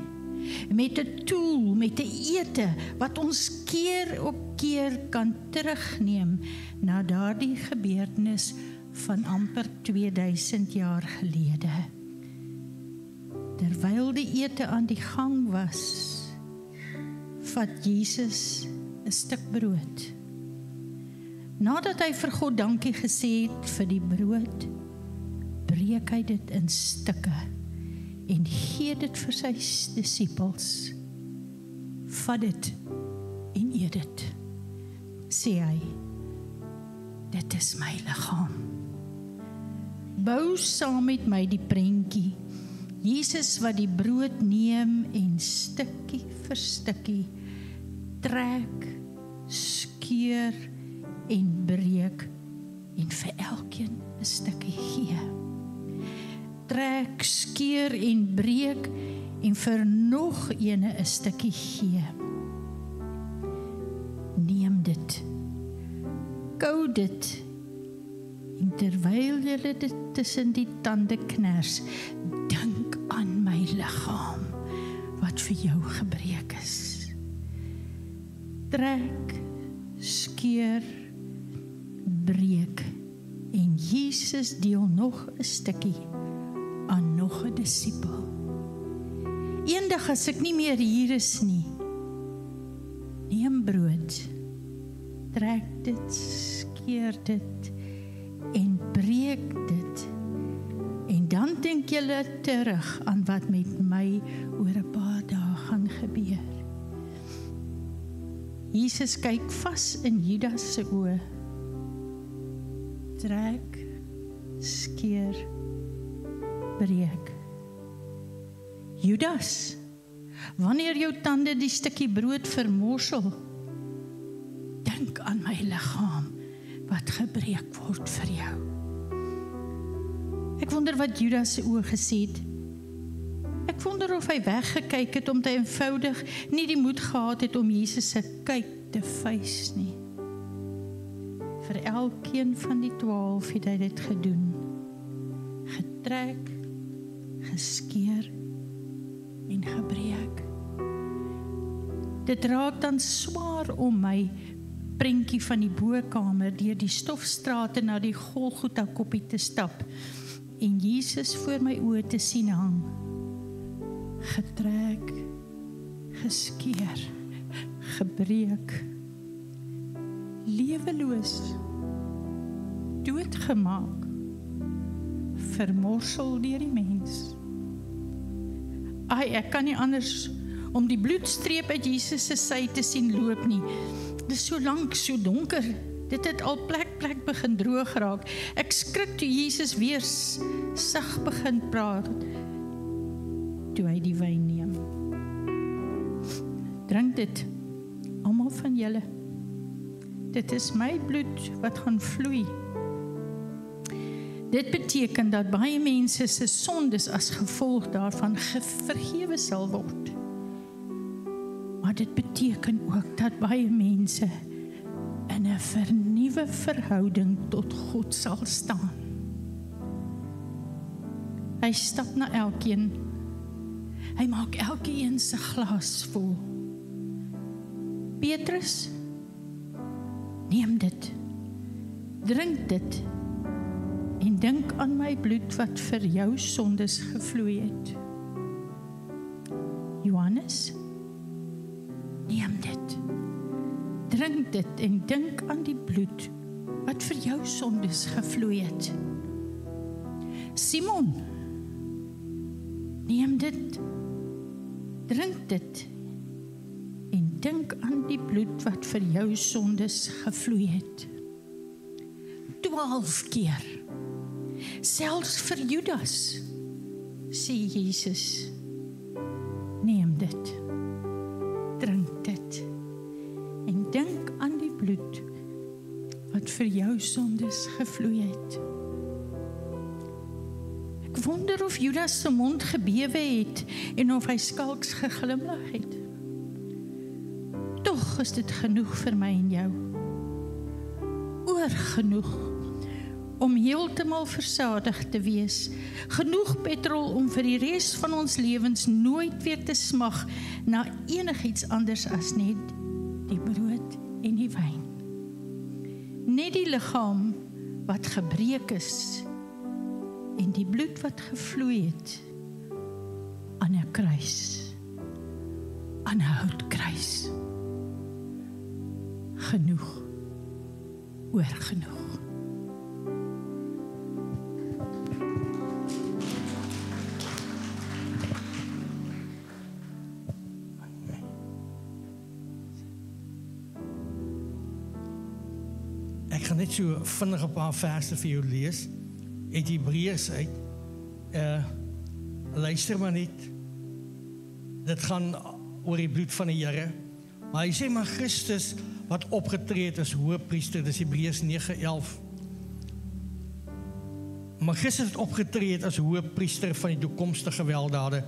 Speaker 3: met 'n tool, met 'n ete wat ons keer op keer kan terugneem na daardie gebeurtenis van amper 2000 jaar gelede. Terwyl die ete aan die gang was, vat Jesus 'n stuk brood. Nadat hy vir God dankie gesê het vir die brood, breek hy dit in stukke en gee dit vir sy disippels. Vat dit en eet dit, sê hy, dit is my liggaam. Bou saam met my die prentjie, Jesus wat die brood neem en stukkie vir stukkie trek, skeur en breek en vir elkeen 'n stukkie gee. Trek, skeur en breek en vir nog ene 'n stukkie gee. Neem dit, kou dit en terwyl jy dit tussen die tande kners, dink aan my liggaam wat vir jou gebreek is. Trek, skeur, breek en Jesus deel nog 'n stukkie aan nog 'n disipel. Eendag as ek nie meer hier is nie, neem brood, trek dit, skeur dit en breek dit. En dan dink julle terug aan wat met my oor 'n paar dae gaan gebeur. Jesus kyk vas in Judas se oë. Trek, skeur, breek. Judas, wanneer jou tande die stukkie brood vermorsel, dink aan my liggaam wat gebreek word vir jou. Ek wonder wat Judas se oë gesê het. Ek wonder of hy weggekyk het omdat hy eenvoudig nie die moed gehad het om Jesus se kyk te face nie. Vir elkeen van die 12 het hy dit gedoen. Getrek, geskeur en gebreek. Dit raak dan swaar om my prentjie van die bokamer deur die stofstrate na die Golgotha koppie te stap en Jesus voor my oë te sien hang. Getrek, geskeur, gebreek, leweloos, doodgemaak, vermorsel deur die mens. Ek kan nie anders om die bloedstreep uit Jesus se sy te sien loop nie. Dit is so lank, so donker. Dit het al plek begin droog raak. Ek skrik toe Jesus weer sag begin praat, toe hy die wyn neem. Drink dit, almal van julle. Dit is my bloed wat gaan vloei. Dit beteken dat baie mense se sondes as gevolg daarvan vergewe sal word. Maar dit beteken ook dat baie mense in 'n vernuwe verhouding tot God sal staan. Hy stap na elkeen. Hy maak elkeen se glas vol. Petrus, neem dit, drink dit en dink aan my bloed wat vir jou sondes gevloei het. Johannes, neem dit, drink dit en dink aan die bloed wat vir jou sondes gevloei het. Simon, neem dit, drink dit en dink aan die bloed wat vir jou sondes gevloei het. 12 keer. Selfs vir Judas, sê Jesus, neem dit, drink dit en dink aan die bloed wat vir jou sondes gevloei het. Ek wonder of Judas se mond gebewe het en of hy skalks geglimlag het. Tog is dit genoeg vir my en jou. Oorgenoeg om heeltemal versadig te wees. Genoeg petrol om vir die res van ons lewens nooit weer te smag na enigiets anders as net die brood en die wyn. Net die liggaam wat gebreek is en die bloed wat gevloei het aan 'n kruis, aan 'n houtkruis. Genoeg, oorgenoeg.
Speaker 2: Ek gaan net so vinnig 'n paar verse vir jou lees uit Hebreërs uit. Luister maar net. Dit gaan oor die bloed van die Here. Maar hy sê, maar Christus wat opgetree het as hoëpriester, dis Hebreërs 9:11. Maar Christus het opgetree as hoëpriester van die toekomstige weldade,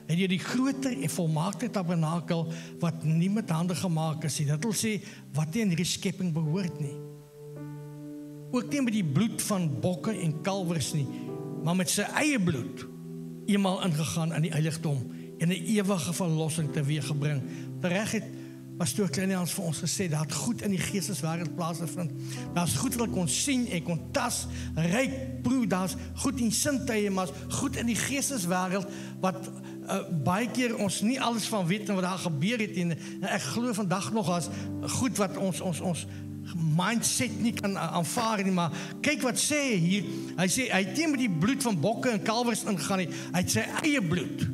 Speaker 2: en deur die groter en volmaakte tabernakel wat nie met hande gemaak is nie. Dit wil sê wat nie in hierdie skepping behoort nie. Ook nie met die bloed van bokke en kalwers nie, maar met sy eie bloed eenmaal ingegaan in die heiligdom en 'n ewige verlossing teweeggebring. Tereg het Pastoor Kleinhans vir ons gesê, dat goed in die geesteswêreld plaasgevind. Daar's goed wat ek kon sien en kon tas, ryk, proe, daar's goed in sintuie, maar goed in die geesteswêreld wat baie keer ons nie alles van weet en wat daar gebeur het en ek glo vandag nog as goed wat ons mindset nie kan aanvaar nie, maar kyk wat sê hy hier, hy sê, hy het nie met die bloed van bokke en kalwers ingegaan nie, hy het sy eie bloed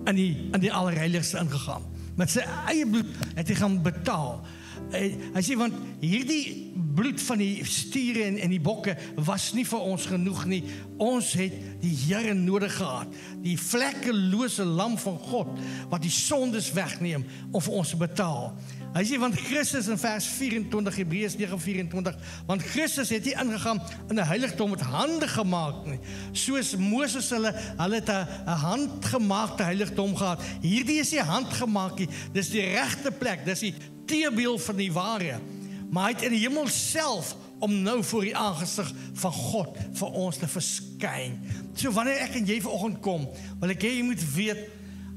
Speaker 2: in die allerheiligste ingegaan. Met sy eie bloed het hy gaan betaal. Hy sê, want hierdie bloed van die stiere en die bokke was nie vir ons genoeg nie. Ons het die Here nodig gehad. Die vlekkelose lam van God, wat die sondes wegneem om vir ons te betaal. Hy sê, want Christus in vers 24, Hebreërs 9:24, want Christus het nie ingegaan in 'n heiligdom met hande gemaak nie. Soos Moses hulle het 'n handgemaakte heiligdom gehad. Hierdie is nie handgemaak nie, dis die regte plek, dis die teebeeld van die ware. Maar hy het in die hemel self om nou voor die aangesig van God vir ons te verskyn. So wanneer ek en jy vanoggend kom, wil ek hê jy moet weet,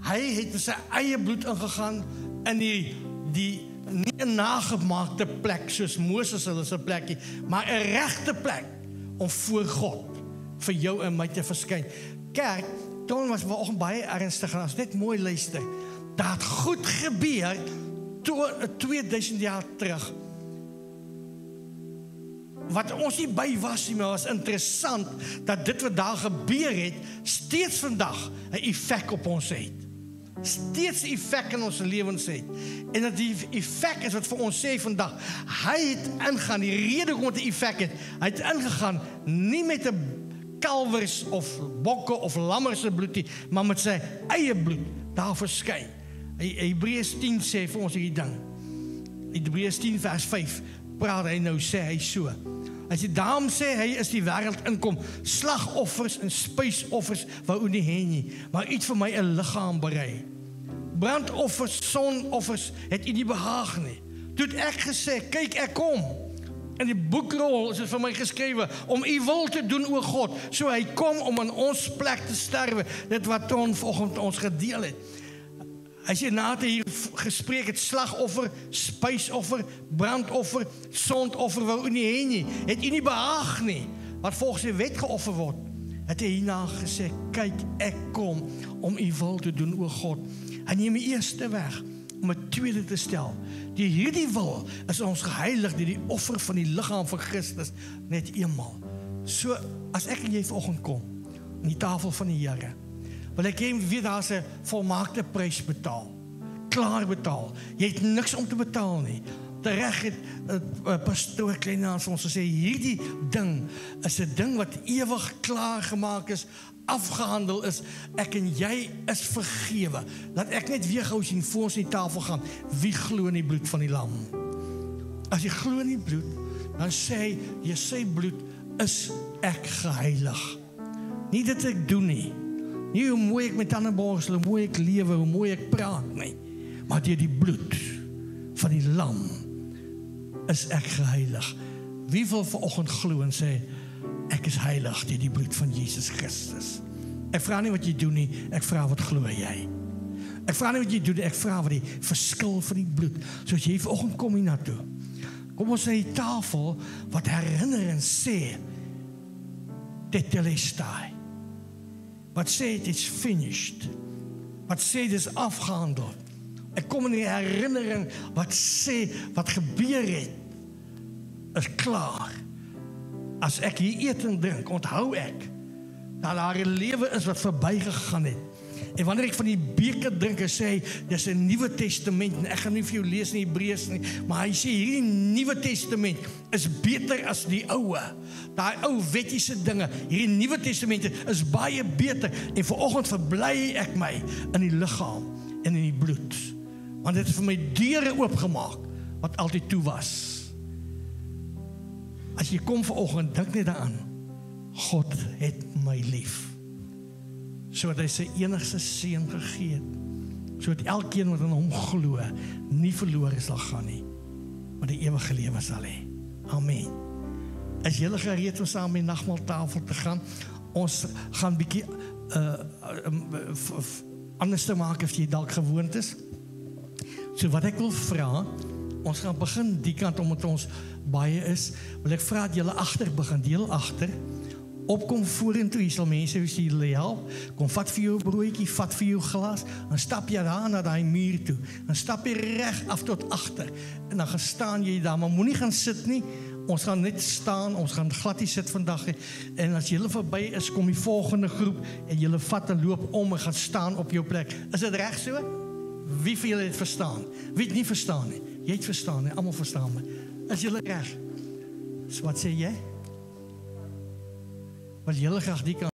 Speaker 2: hy het met sy eie bloed ingegaan in die nie 'n nagemaakte plek soos Moses hulle se plekkie, maar 'n regte plek om voor God vir jou en my te verskyn. Kerk, toen was vanoggend baie ernstig en as net mooi luister. Dat het goed gebeur 2000 jaar terug. Wat ons nie by was nie, maar was interessant dat dit wat daar gebeur het steeds vandag 'n effek op ons het. Steeds 'n effek in ons lewens het. En dat die effek is wat vir ons sê vandag. Hy het ingaan, die rede hoekom dit 'n effek het. Hy het ingegaan nie met 'n kalwers of bokke of lammers se bloed nie, maar met sy eie bloed daar verskyn. Hebreërs 10 sê vir ons hierdie ding. Hebreërs 10 vers 5 praat hy nou, sê hy so. Hy sê, daarom sê hy is die wêreld inkom, slagoffers en spysoffers wou u nie hê nie, maar iets vir my 'n liggaam berei. Brandoffers, sonoffers het u nie behaag nie. Toe het ek gesê, kyk ek kom. In die boekrol is dit vir my geskrywe, om u wil te doen, o God. So hy kom om in ons plek te sterwe, dit wat vanoggend ons gedeel het. Hy sê, na hy hier gespreek het, slagoffer, spysoffer, brandoffer, sondoffer wou u nie hê nie, het u nie behaag nie, wat volgens die wet geoffer word. Het hy hierna gesê, kyk ek kom om u wil te doen, o God. Hy neem die eerste weg om 'n tweede te stel. Die hierdie wil is ons geheilig deur die offer van die liggaam van Christus net eenmaal. So as ek en jy vanoggend kom aan die tafel van die Here, wil ek hê weet daar's 'n volmaakte prys betaal. Klaar betaal. Jy het niks om te betaal nie. Tereg het Pastoor Kleinhans ons gesê, hierdie ding is 'n ding wat ewig klaar gemaak is, afgehandel is, ek en jy is vergewe. Laat ek net weer gou sien voor ons in die tafel gaan, wie glo in die bloed van die lam? As jy glo in die bloed, dan sê jy, sy bloed is ek geheilig. Nie dit ek doen nie, nie hoe mooi ek met tande borsel, hoe mooi ek lewe, hoe mooi ek praat nie, maar deur die bloed van die lam is ek geheilig. Wie wil vanoggend glo en sê, ek is heilig deur die bloed van Jesus Christus? Ek vra nie wat jy doen nie, ek vra wat glo jy? Ek vra nie wat jy doen nie, ek vra wat die verskil van die bloed. Soos jy vanoggend kom hier na toe. Kom ons na die tafel wat herinner en sê, tetelestai. Wat sê it is finished. Wat sê dit is afgehandel. Ek kom in die herinnering wat sê wat gebeur het is klaar. As ek hier eet en drink, onthou ek dat daar 'n lewe is wat verbygegaan het. En wanneer ek van die beker drink en sê, dis 'n Nuwe Testament, en ek gaan nie vir jou lees in Hebreërs nie, maar hy sê hierdie Nuwe Testament is beter as die oue. Daai ou wettiese dinge, hierdie Nuwe Testament is baie beter, en vanoggend verbly ek my in die liggaam en in die bloed Want dit het vir my deure oopgemaak, wat altyd toe was. As jy kom vanoggend, dink net daaraan, God het my lief. Sodat hy sy enigste seun gegee het, sodat elkeen wat in hom glo, nie verlore sal gaan nie, maar die ewige lewe sal hê. Amen. Is julle gereed om saam met die nagmaaltafel te gaan? Ons gaan bietjie anders te maak as jy dalk gewoond is. So wat ek wil vra, ons gaan begin die kant omdat ons baie is, wil ek vra dat julle agter begin, deel agter, opkom vorentoe, hier sal mense wie julle help, kom vat vir jou broodjie, vat vir jou glas, en stap jy daar na daai muur toe, en stap jy reg af tot agter, en dan gaan staan jy daar, maar moenie gaan sit nie, ons gaan net staan, ons gaan glad nie sit vandag nie, en as julle verby is, kom die volgende groep, en julle vat en loop om, en gaan staan op jou plek. Is dit reg so? Wie van julle het verstaan? Wie het nie verstaan nie? Jy het verstaan, nie? Almal verstaan my. Is julle reg? So wat sê jy? Wil julle graag die kan